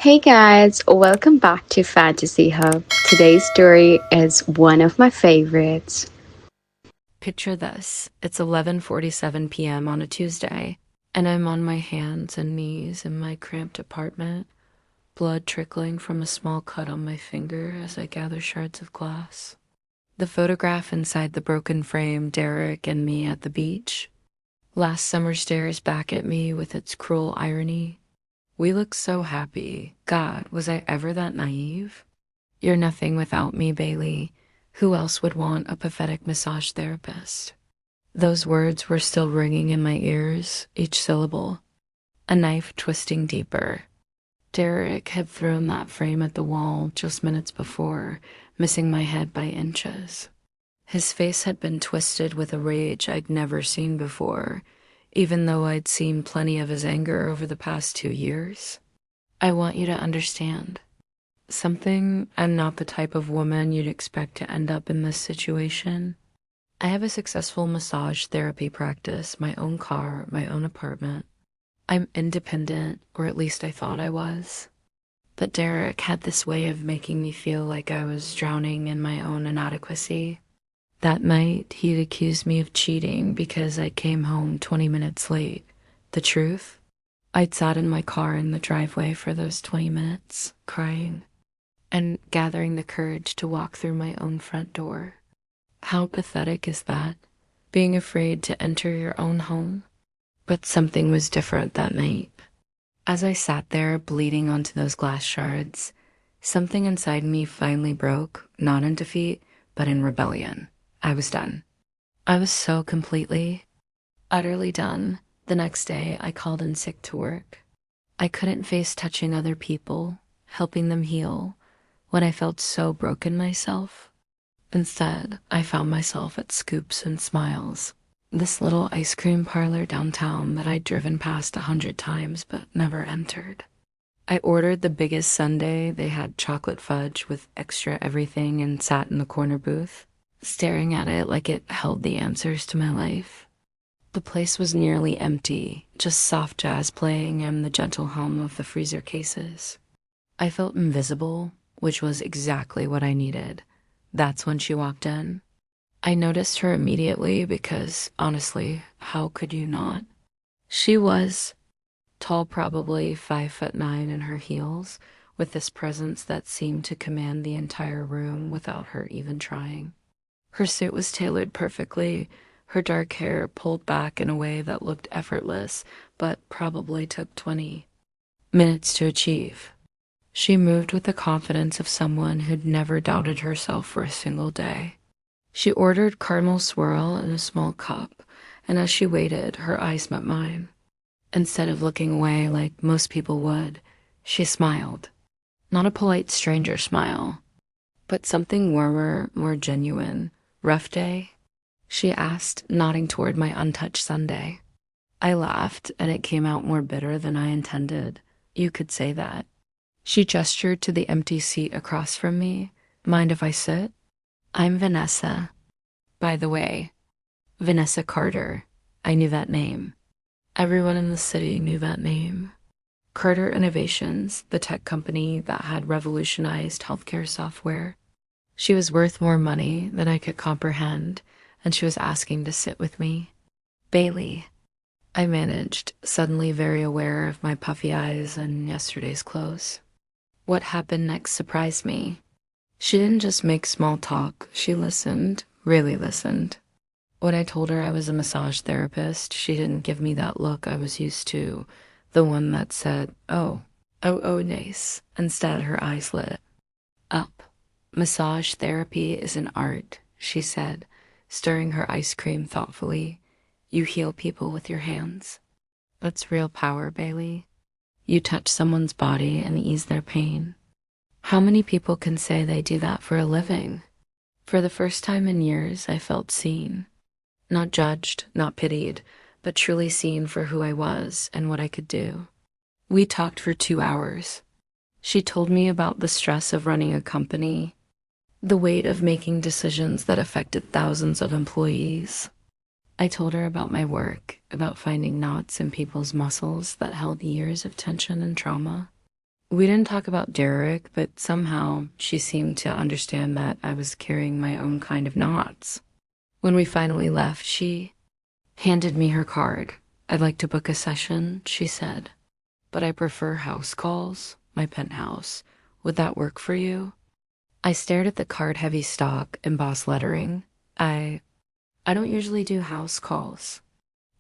Hey guys, welcome back to Fantasy Hub. Today's story is one of my favorites. Picture this. It's 11:47 p.m. on a Tuesday, and I'm on my hands and knees in my cramped apartment, blood trickling from a small cut on my finger as I gather shards of glass. The photograph inside the broken frame, Derek and me at the beach. Last summer stares back at me with its cruel irony. We look so happy. God, was I ever that naive? You're nothing without me, Bailey. Who else would want a pathetic massage therapist? Those words were still ringing in my ears, each syllable, a knife twisting deeper. Derek had thrown that frame at the wall just minutes before, missing my head by inches. His face had been twisted with a rage I'd never seen before, even though I'd seen plenty of his anger over the past 2 years. I want you to understand. Something, I'm not the type of woman you'd expect to end up in this situation. I have a successful massage therapy practice, my own car, my own apartment. I'm independent, or at least I thought I was. But Derek had this way of making me feel like I was drowning in my own inadequacy. That night, he'd accused me of cheating because I came home 20 minutes late. The truth? I'd sat in my car in the driveway for those 20 minutes, crying, and gathering the courage to walk through my own front door. How pathetic is that? Being afraid to enter your own home? But something was different that night. As I sat there bleeding onto those glass shards, something inside me finally broke, not in defeat, but in rebellion. I was done. I was so completely, utterly done. The next day, I called in sick to work. I couldn't face touching other people, helping them heal, when I felt so broken myself. Instead, I found myself at Scoops and Smiles, this little ice cream parlor downtown that I'd driven past 100 times but never entered. I ordered the biggest sundae. They had chocolate fudge with extra everything and sat in the corner booth, staring at it like it held the answers to my life. The place was nearly empty, just soft jazz playing and the gentle hum of the freezer cases. I felt invisible, which was exactly what I needed. That's when she walked in. I noticed her immediately because, honestly, how could you not? She was tall, probably 5'9" in her heels, with this presence that seemed to command the entire room without her even trying. Her suit was tailored perfectly, her dark hair pulled back in a way that looked effortless, but probably took 20 minutes to achieve. She moved with the confidence of someone who'd never doubted herself for a single day. She ordered caramel swirl in a small cup, and as she waited, her eyes met mine. Instead of looking away like most people would, she smiled. Not a polite stranger smile, but something warmer, more genuine. Rough day? She asked, nodding toward my untouched sundae. I laughed, and it came out more bitter than I intended. You could say that. She gestured to the empty seat across from me. Mind if I sit? I'm Vanessa. By the way, Vanessa Carter. I knew that name. Everyone in the city knew that name. Carter Innovations, the tech company that had revolutionized healthcare software. She was worth more money than I could comprehend, and she was asking to sit with me. Bailey. I managed, suddenly very aware of my puffy eyes and yesterday's clothes. What happened next surprised me. She didn't just make small talk, she listened, really listened. When I told her I was a massage therapist, she didn't give me that look I was used to, the one that said, oh, nice. Instead, her eyes lit up. Massage therapy is an art, she said, stirring her ice cream thoughtfully. You heal people with your hands. That's real power, Bailey. You touch someone's body and ease their pain. How many people can say they do that for a living? For the first time in years, I felt seen. Not judged, not pitied, but truly seen for who I was and what I could do. We talked for 2 hours. She told me about the stress of running a company, the weight of making decisions that affected thousands of employees. I told her about my work, about finding knots in people's muscles that held years of tension and trauma. We didn't talk about Derek, but somehow she seemed to understand that I was carrying my own kind of knots. When we finally left, she handed me her card. "I'd like to book a session," she said, "but I prefer house calls, my penthouse. Would that work for you?" I stared at the card-heavy stock, embossed lettering. I don't usually do house calls.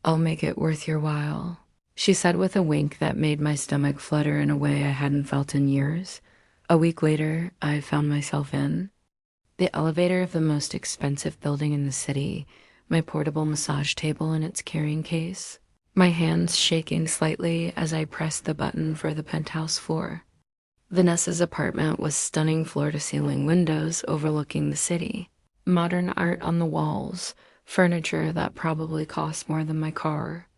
"I'll make it worth your while," she said with a wink that made my stomach flutter in a way I hadn't felt in years. A week later, I found myself in the elevator of the most expensive building in the city, my portable massage table in its carrying case, my hands shaking slightly as I pressed the button for the penthouse floor. Vanessa's apartment was stunning floor-to-ceiling windows overlooking the city, modern art on the walls, furniture that probably cost more than my car.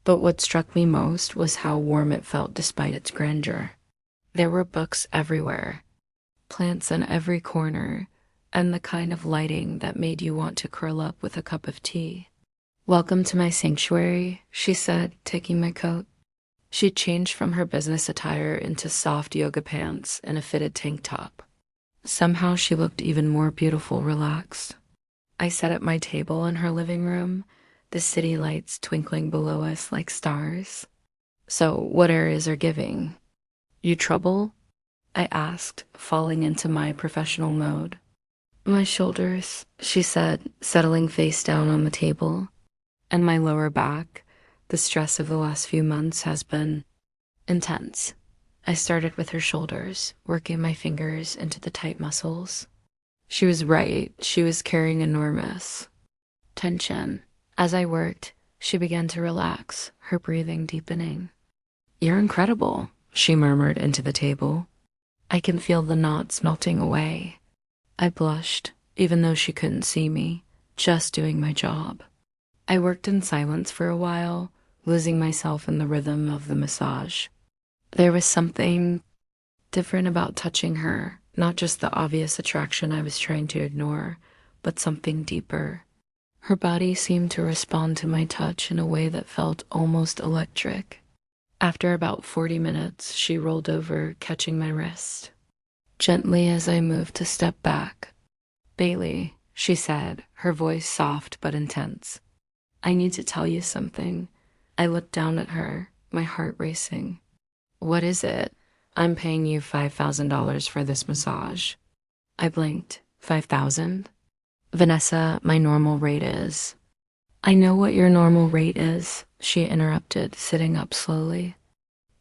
But what struck me most was how warm it felt despite its grandeur. There were books everywhere, plants in every corner, and the kind of lighting that made you want to curl up with a cup of tea. "Welcome to my sanctuary," she said, taking my coat. She'd changed from her business attire into soft yoga pants and a fitted tank top. Somehow she looked even more beautiful, relaxed. I sat at my table in her living room, the city lights twinkling below us like stars. "So, what areas are giving? You trouble?" I asked, falling into my professional mode. "My shoulders," she said, settling face down on the table. "And my lower back. The stress of the last few months has been intense." I started with her shoulders, working my fingers into the tight muscles. She was right. She was carrying enormous tension. As I worked, she began to relax, her breathing deepening. "You're incredible," she murmured into the table. "I can feel the knots melting away." I blushed, even though she couldn't see me, just doing my job. I worked in silence for a while, losing myself in the rhythm of the massage. There was something different about touching her, not just the obvious attraction I was trying to ignore, but something deeper. Her body seemed to respond to my touch in a way that felt almost electric. After about 40 minutes, she rolled over, catching my wrist. Gently as I moved to step back. "Bailey," she said, her voice soft but intense. "I need to tell you something." I looked down at her, my heart racing. "What is it?" "I'm paying you $5,000 for this massage." I blinked. "5,000? Vanessa, my normal rate is—" "I know what your normal rate is," she interrupted, sitting up slowly.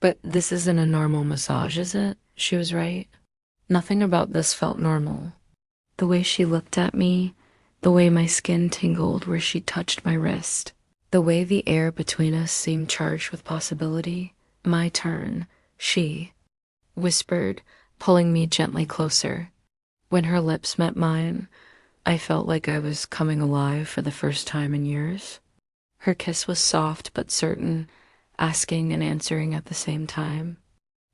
"But this isn't a normal massage, is it?" She was right. Nothing about this felt normal. The way she looked at me, the way my skin tingled where she touched my wrist, the way the air between us seemed charged with possibility. "My turn," she whispered, pulling me gently closer. When her lips met mine, I felt like I was coming alive for the first time in years. Her kiss was soft but certain, asking and answering at the same time.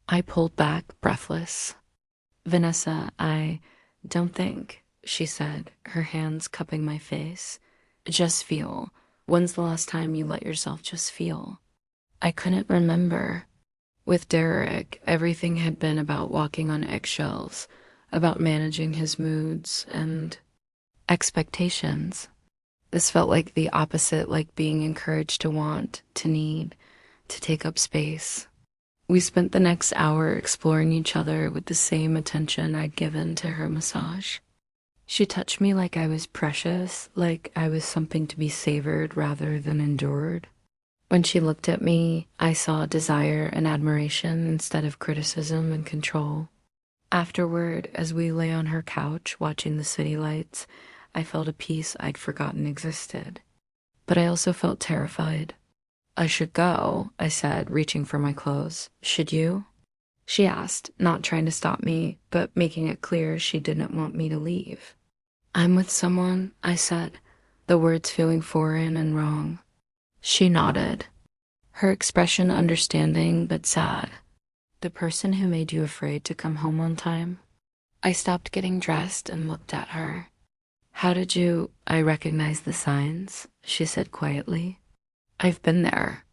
I pulled back, breathless. "Vanessa, I don't think," she said, her hands cupping my face. "Just feel. When's the last time you let yourself just feel?" I couldn't remember. With Derek, everything had been about walking on eggshells, about managing his moods and expectations. This felt like the opposite, like being encouraged to want, to need, to take up space. We spent the next hour exploring each other with the same attention I'd given to her massage. She touched me like I was precious, like I was something to be savored rather than endured. When she looked at me, I saw desire and admiration instead of criticism and control. Afterward, as we lay on her couch watching the city lights, I felt a peace I'd forgotten existed. But I also felt terrified. "I should go," I said, reaching for my clothes. "Should you?" She asked, not trying to stop me, but making it clear she didn't want me to leave. "I'm with someone," I said, the words feeling foreign and wrong. She nodded, her expression understanding but sad. "The person who made you afraid to come home on time?" I stopped getting dressed and looked at her. "How did you—" "I recognize the signs," she said quietly. "I've been there.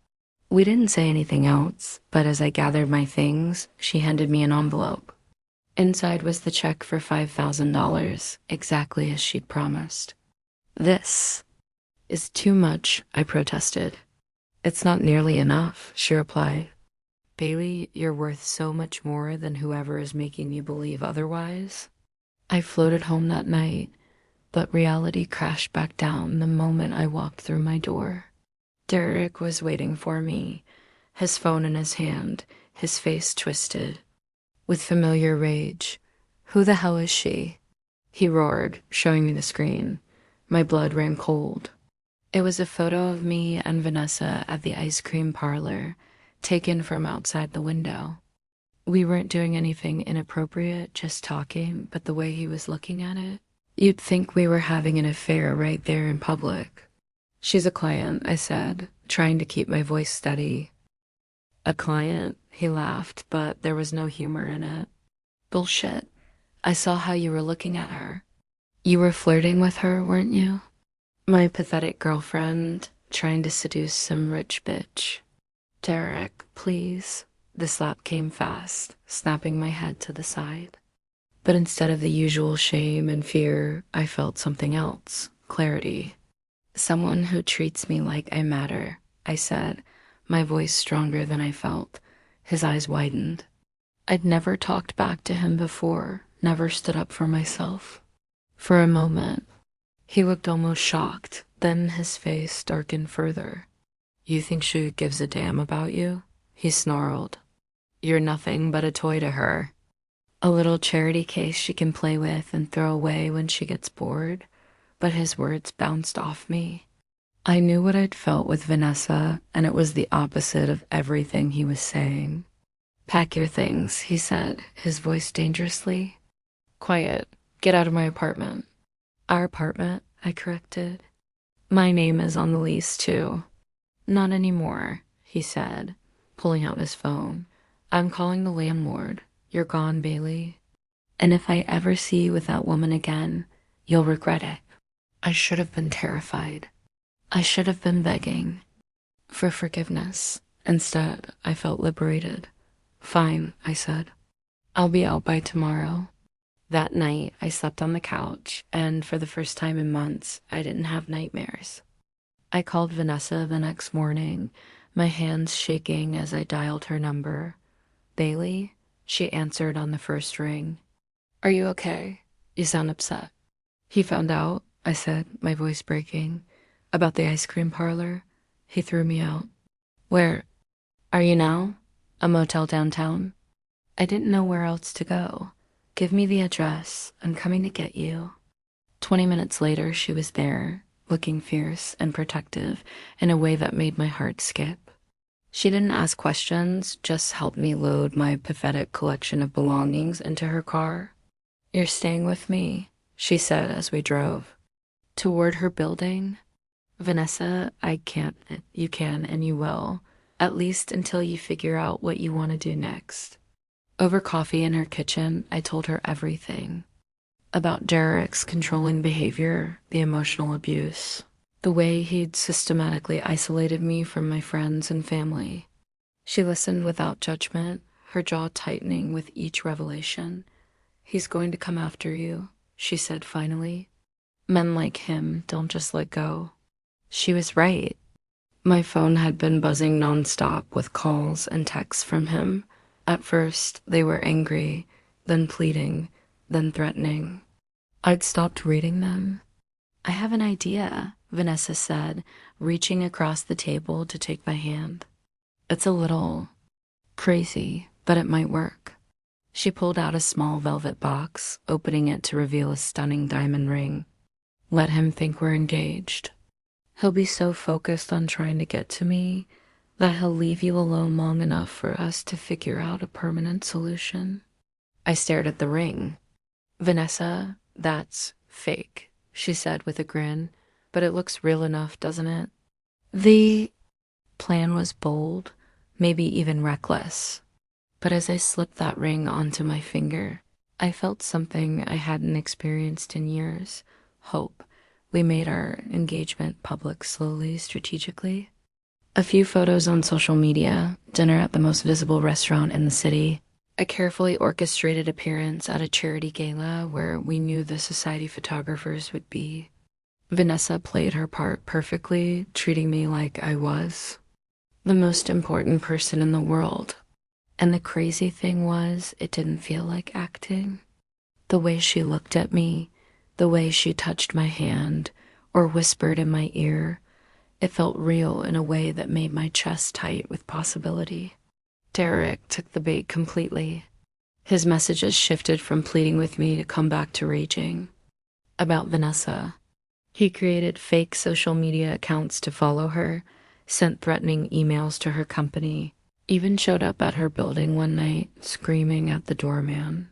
We didn't say anything else, but as I gathered my things, she handed me an envelope. Inside was the check for $5,000, exactly as she'd promised. This is too much, I protested. It's not nearly enough, she replied. Bailey, you're worth so much more than whoever is making you believe otherwise. I floated home that night, but reality crashed back down the moment I walked through my door. Derek was waiting for me, his phone in his hand, his face twisted. With familiar rage. Who the hell is she? He roared, showing me the screen. My blood ran cold. It was a photo of me and Vanessa at the ice cream parlor, taken from outside the window. We weren't doing anything inappropriate, just talking, but the way he was looking at it, you'd think we were having an affair right there in public. She's a client, I said, trying to keep my voice steady. A client? He laughed, but there was no humor in it. Bullshit. I saw how you were looking at her. You were flirting with her, weren't you? My pathetic girlfriend, trying to seduce some rich bitch. Derek, please. The slap came fast, snapping my head to the side. But instead of the usual shame and fear, I felt something else. Clarity. Someone who treats me like I matter, I said, my voice stronger than I felt. His eyes widened. I'd never talked back to him before, never stood up for myself. For a moment, he looked almost shocked, then his face darkened further. You think she gives a damn about you? He snarled. You're nothing but a toy to her. A little charity case she can play with and throw away when she gets bored. But his words bounced off me. I knew what I'd felt with Vanessa, and it was the opposite of everything he was saying. Pack your things, he said, his voice dangerously. Quiet. Get out of my apartment. Our apartment, I corrected. My name is on the lease, too. Not anymore, he said, pulling out his phone. I'm calling the landlord. You're gone, Bailey. And if I ever see you with that woman again, you'll regret it. I should have been terrified. I should have been begging for forgiveness. Instead, I felt liberated. Fine, I said. I'll be out by tomorrow. That night, I slept on the couch, and for the first time in months, I didn't have nightmares. I called Vanessa the next morning, my hands shaking as I dialed her number. Bailey? She answered on the first ring. Are you okay? You sound upset. He found out, I said, my voice breaking, about the ice cream parlor. He threw me out. Where? Are you now? A motel downtown? I didn't know where else to go. Give me the address. I'm coming to get you. 20 minutes later, she was there, looking fierce and protective in a way that made my heart skip. She didn't ask questions, just helped me load my pathetic collection of belongings into her car. You're staying with me, she said as we drove. Toward her building. Vanessa, I can't. You can and you will. At least until you figure out what you want to do next. Over coffee in her kitchen, I told her everything. About Derek's controlling behavior, the emotional abuse, the way he'd systematically isolated me from my friends and family. She listened without judgment, her jaw tightening with each revelation. He's going to come after you, she said finally. Men like him don't just let go. She was right. My phone had been buzzing nonstop with calls and texts from him. At first, they were angry, then pleading, then threatening. I'd stopped reading them. I have an idea, Vanessa said, reaching across the table to take my hand. It's a little crazy, but it might work. She pulled out a small velvet box, opening it to reveal a stunning diamond ring. Let him think we're engaged. He'll be so focused on trying to get to me that he'll leave you alone long enough for us to figure out a permanent solution. I stared at the ring. Vanessa, that's fake, she said with a grin, but it looks real enough, doesn't it? The plan was bold, maybe even reckless. But as I slipped that ring onto my finger, I felt something I hadn't experienced in years. Hope. We made our engagement public slowly, strategically. A few photos on social media, dinner at the most visible restaurant in the city, a carefully orchestrated appearance at a charity gala where we knew the society photographers would be. Vanessa played her part perfectly, treating me like I was the most important person in the world. And the crazy thing was, it didn't feel like acting. The way she looked at me, the way she touched my hand or whispered in my ear, it felt real in a way that made my chest tight with possibility. Derek took the bait completely. His messages shifted from pleading with me to come back to raging about Vanessa. He created fake social media accounts to follow her, sent threatening emails to her company, even showed up at her building one night, screaming at the doorman.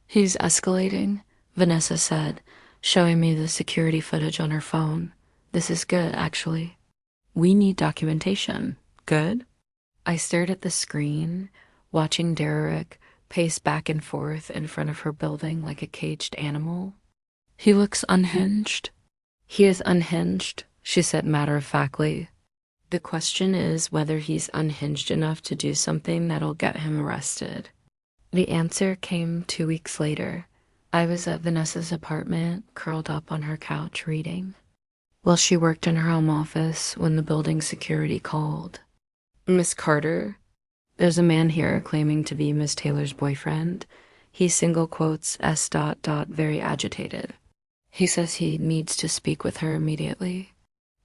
He's escalating, Vanessa said, showing me the security footage on her phone. This is good, actually. We need documentation. Good? I stared at the screen, watching Derek pace back and forth in front of her building like a caged animal. He looks unhinged. He is unhinged, she said matter-of-factly. The question is whether he's unhinged enough to do something that'll get him arrested. The answer came 2 weeks later. I was at Vanessa's apartment, curled up on her couch reading. Well, she worked in her home office when the building security called. Miss Carter, there's a man here claiming to be Miss Taylor's boyfriend. He single quotes S. very agitated. He says he needs to speak with her immediately.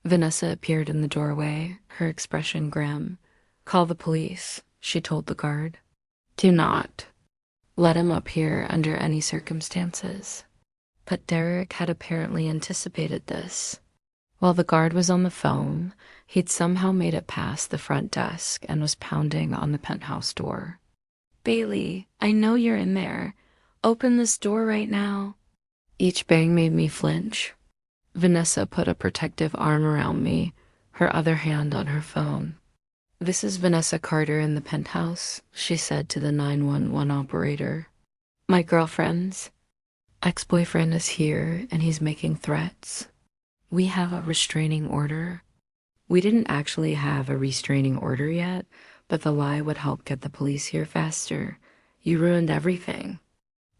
Vanessa appeared in the doorway, her expression grim. Call the police, she told the guard. Do not let him up here under any circumstances. But Derek had apparently anticipated this. While the guard was on the phone, he'd somehow made it past the front desk and was pounding on the penthouse door. Bailey, I know you're in there. Open this door right now. Each bang made me flinch. Vanessa put a protective arm around me, her other hand on her phone. This is Vanessa Carter in the penthouse, she said to the 911 operator. My girlfriend's ex-boyfriend is here and he's making threats. We have a restraining order. We didn't actually have a restraining order yet, but the lie would help get the police here faster. You ruined everything.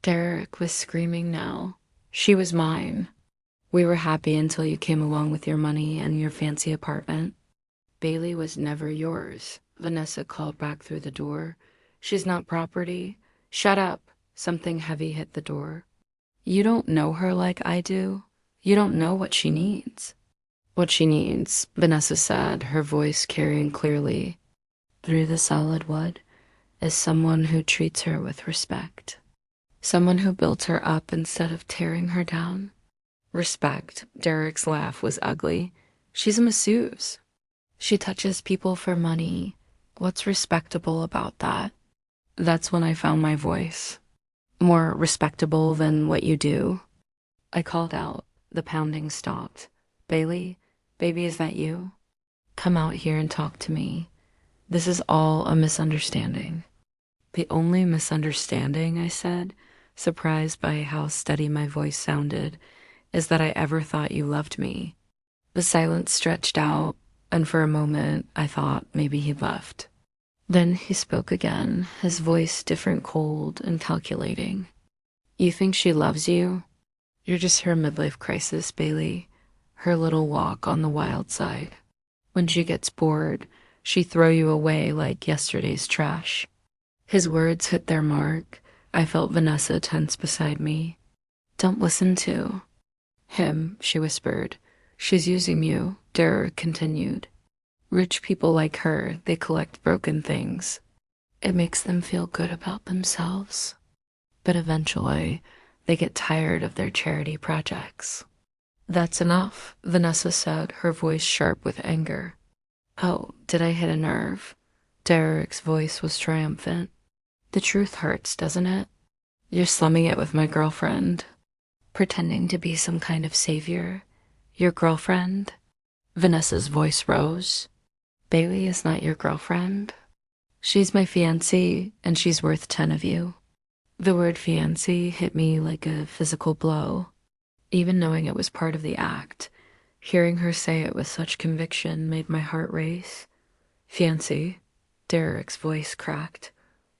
Derek was screaming now. She was mine. We were happy until you came along with your money and your fancy apartment. Bailey was never yours, Vanessa called back through the door. She's not property. Shut up. Something heavy hit the door. You don't know her like I do. You don't know what she needs. What she needs, Vanessa said, her voice carrying clearly through the solid wood, is someone who treats her with respect. Someone who builds her up instead of tearing her down. Respect. Derek's laugh was ugly. She's a masseuse. She touches people for money. What's respectable about that? That's when I found my voice. More respectable than what you do. I called out. The pounding stopped. Bailey, baby, is that you? Come out here and talk to me. This is all a misunderstanding. The only misunderstanding, I said, surprised by how steady my voice sounded, is that I ever thought you loved me. The silence stretched out, and for a moment I thought maybe he'd left. Then he spoke again, his voice different, cold and calculating. You think she loves you? You're just her midlife crisis, Bailey. Her little walk on the wild side. When she gets bored, she'd throw you away like yesterday's trash. His words hit their mark. I felt Vanessa tense beside me. Don't listen to him, she whispered. She's using you, Derek continued. Rich people like her, they collect broken things. It makes them feel good about themselves. But eventually, they get tired of their charity projects. That's enough, Vanessa said, her voice sharp with anger. Oh, did I hit a nerve? Derek's voice was triumphant. The truth hurts, doesn't it? You're slumming it with my girlfriend. Pretending to be some kind of savior. Your girlfriend? Vanessa's voice rose. Bailey is not your girlfriend. She's my fiancée, and she's worth 10 of you. The word fiancé hit me like a physical blow. Even knowing it was part of the act, hearing her say it with such conviction made my heart race. Fancy. Derek's voice cracked.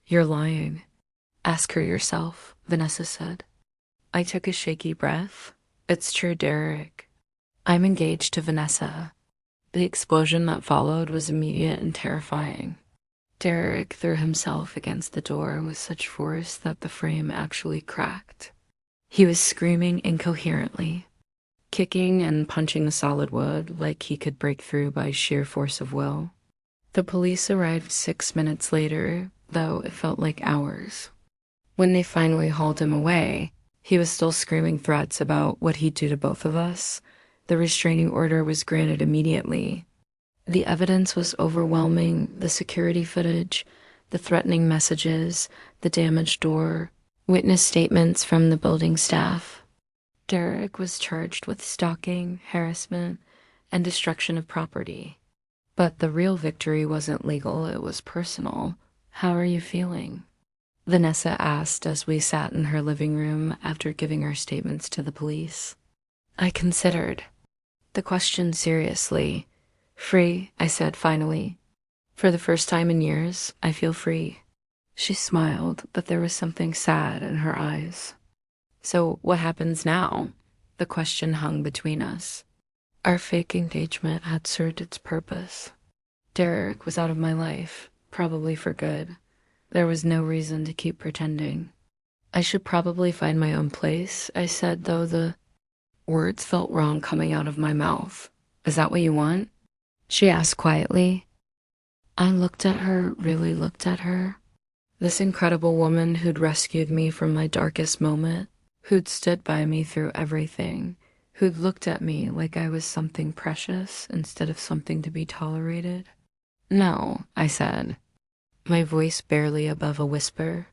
You're lying. Ask her yourself, Vanessa said. I took a shaky breath. It's true, Derek. I'm engaged to Vanessa. The explosion that followed was immediate and terrifying. Derek threw himself against the door with such force that the frame actually cracked. He was screaming incoherently, kicking and punching the solid wood like he could break through by sheer force of will. The police arrived 6 minutes later, though it felt like hours. When they finally hauled him away, he was still screaming threats about what he'd do to both of us. The restraining order was granted immediately. The evidence was overwhelming: the security footage, the threatening messages, the damaged door, witness statements from the building staff. Derek was charged with stalking, harassment, and destruction of property. But the real victory wasn't legal, it was personal. How are you feeling? Vanessa asked as we sat in her living room after giving our statements to the police. I considered the question seriously. Free, I said finally. For the first time in years, I feel free. She smiled, but there was something sad in her eyes. So what happens now? The question hung between us. Our fake engagement had served its purpose. Derek was out of my life, probably for good. There was no reason to keep pretending. I should probably find my own place, I said, though the words felt wrong coming out of my mouth. Is that what you want? She asked quietly. I looked at her, really looked at her. This incredible woman who'd rescued me from my darkest moment, who'd stood by me through everything, who'd looked at me like I was something precious instead of something to be tolerated. No, I said, my voice barely above a whisper.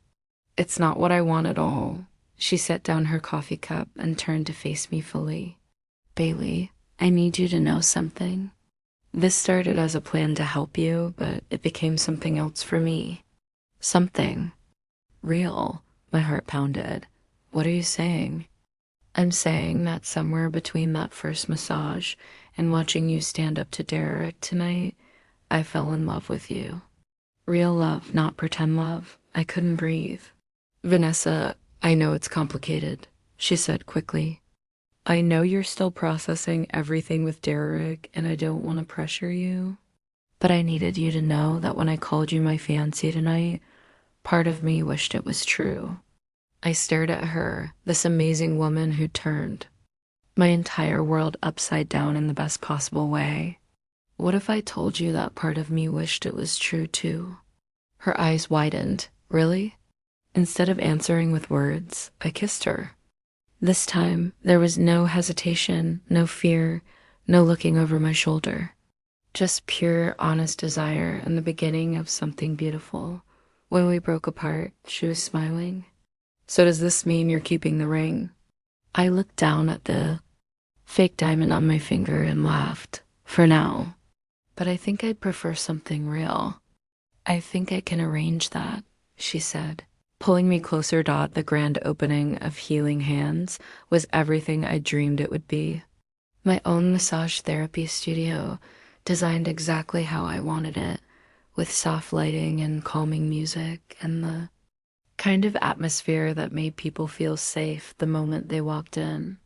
It's not what I want at all. She set down her coffee cup and turned to face me fully. Bailey, I need you to know something. This started as a plan to help you, but it became something else for me. Something real. My heart pounded. What are you saying? I'm saying that somewhere between that first massage and watching you stand up to Derek tonight, I fell in love with you. Real love, not pretend love. I couldn't breathe. Vanessa, I know it's complicated, she said quickly. I know you're still processing everything with Derek, and I don't want to pressure you. But I needed you to know that when I called you my fiancé tonight, part of me wished it was true. I stared at her, this amazing woman who turned my entire world upside down in the best possible way. What if I told you that part of me wished it was true too? Her eyes widened. Really? Instead of answering with words, I kissed her. This time, there was no hesitation, no fear, no looking over my shoulder. Just pure, honest desire and the beginning of something beautiful. When we broke apart, she was smiling. So does this mean you're keeping the ring? I looked down at the fake diamond on my finger and laughed. For now. But I think I'd prefer something real. I think I can arrange that, she said. Pulling me closer, the grand opening of Healing Hands was everything I dreamed it would be. My own massage therapy studio, designed exactly how I wanted it, with soft lighting and calming music and the kind of atmosphere that made people feel safe the moment they walked in.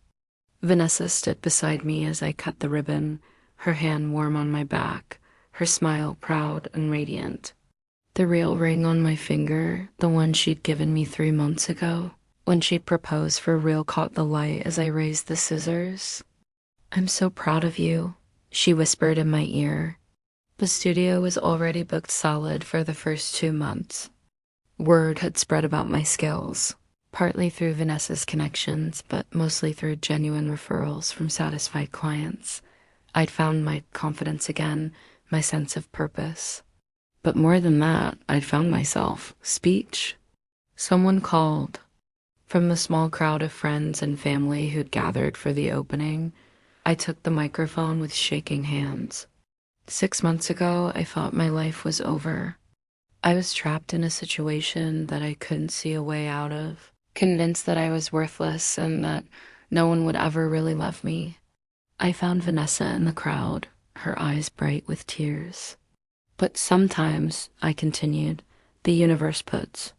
Vanessa stood beside me as I cut the ribbon, her hand warm on my back, her smile proud and radiant. The real ring on my finger, the one she'd given me 3 months ago, when she proposed for real, caught the light as I raised the scissors. I'm so proud of you, she whispered in my ear. The studio was already booked solid for the first 2 months. Word had spread about my skills, partly through Vanessa's connections, but mostly through genuine referrals from satisfied clients. I'd found my confidence again, my sense of purpose. But more than that, I'd found myself. Speech. Someone called. From the small crowd of friends and family who'd gathered for the opening, I took the microphone with shaking hands. 6 months ago, I thought my life was over. I was trapped in a situation that I couldn't see a way out of, convinced that I was worthless and that no one would ever really love me. I found Vanessa in the crowd, her eyes bright with tears. But sometimes, I continued, the universe puts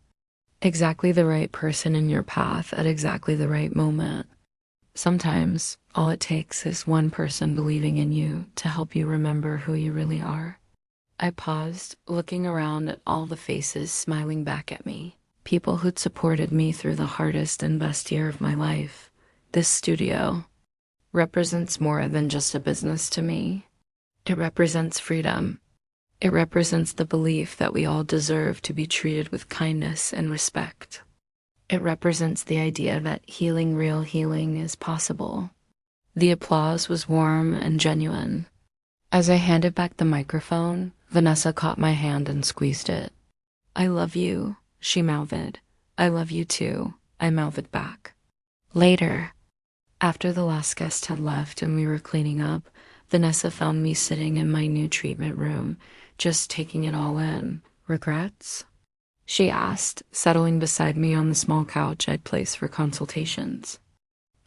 exactly the right person in your path at exactly the right moment. Sometimes, all it takes is one person believing in you to help you remember who you really are. I paused, looking around at all the faces smiling back at me. People who'd supported me through the hardest and best year of my life. This studio represents more than just a business to me. It represents freedom. It represents the belief that we all deserve to be treated with kindness and respect. It represents the idea that real healing is possible. The applause was warm and genuine. As I handed back the microphone, Vanessa caught my hand and squeezed it. "I love you," she mouthed. "I love you too," I mouthed back. Later, after the last guest had left and we were cleaning up, Vanessa found me sitting in my new treatment room, just taking it all in. "Regrets?" she asked, settling beside me on the small couch I'd placed for consultations.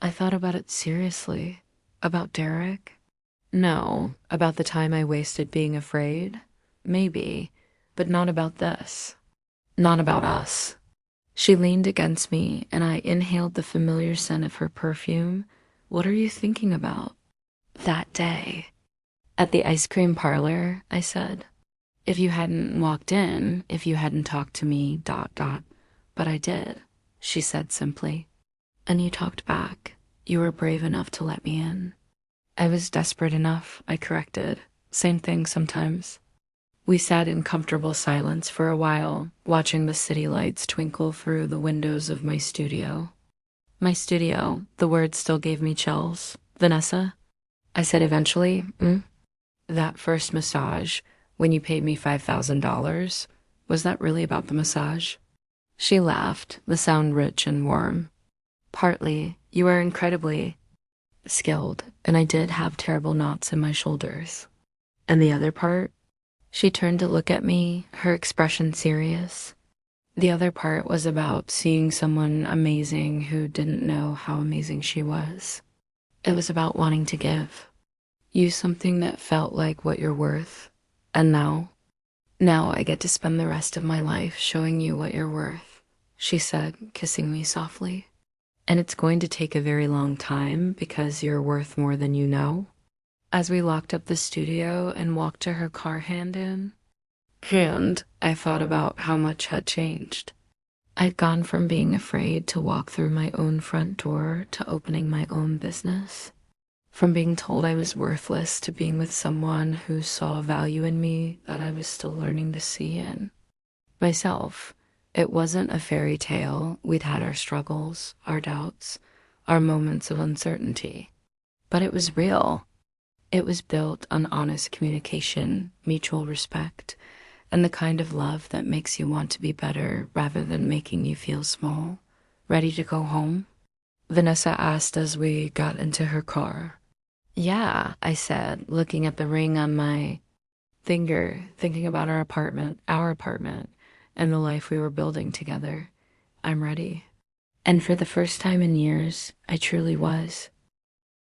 I thought about it seriously. About Derek? No. About the time I wasted being afraid? Maybe. But not about this. Not about us. She leaned against me, and I inhaled the familiar scent of her perfume. "What are you thinking about?" "That day. At the ice cream parlor," I said. "If you hadn't walked in, if you hadn't talked to me, ... But I did," she said simply. "And you talked back. You were brave enough to let me in." "I was desperate enough," I corrected. "Same thing sometimes." We sat in comfortable silence for a while, watching the city lights twinkle through the windows of my studio. My studio, the word still gave me chills. "Vanessa?" I said eventually. "That first massage, when you paid me $5,000, was that really about the massage?" She laughed, the sound rich and warm. "Partly. You are incredibly skilled, and I did have terrible knots in my shoulders." "And the other part?" She turned to look at me, her expression serious. "The other part was about seeing someone amazing who didn't know how amazing she was. It was about wanting to give. You something that felt like what you're worth. And now I get to spend the rest of my life showing you what you're worth," she said, kissing me softly. "And it's going to take a very long time because you're worth more than you know." As we locked up the studio and walked to her car I thought about how much had changed. I'd gone from being afraid to walk through my own front door to opening my own business. From being told I was worthless to being with someone who saw value in me that I was still learning to see in myself. It wasn't a fairy tale. We'd had our struggles, our doubts, our moments of uncertainty. But it was real. It was built on honest communication, mutual respect, and the kind of love that makes you want to be better rather than making you feel small. "Ready to go home?" Vanessa asked as we got into her car. "Yeah," I said, looking at the ring on my finger, thinking about our apartment, and the life we were building together. "I'm ready." And for the first time in years, I truly was.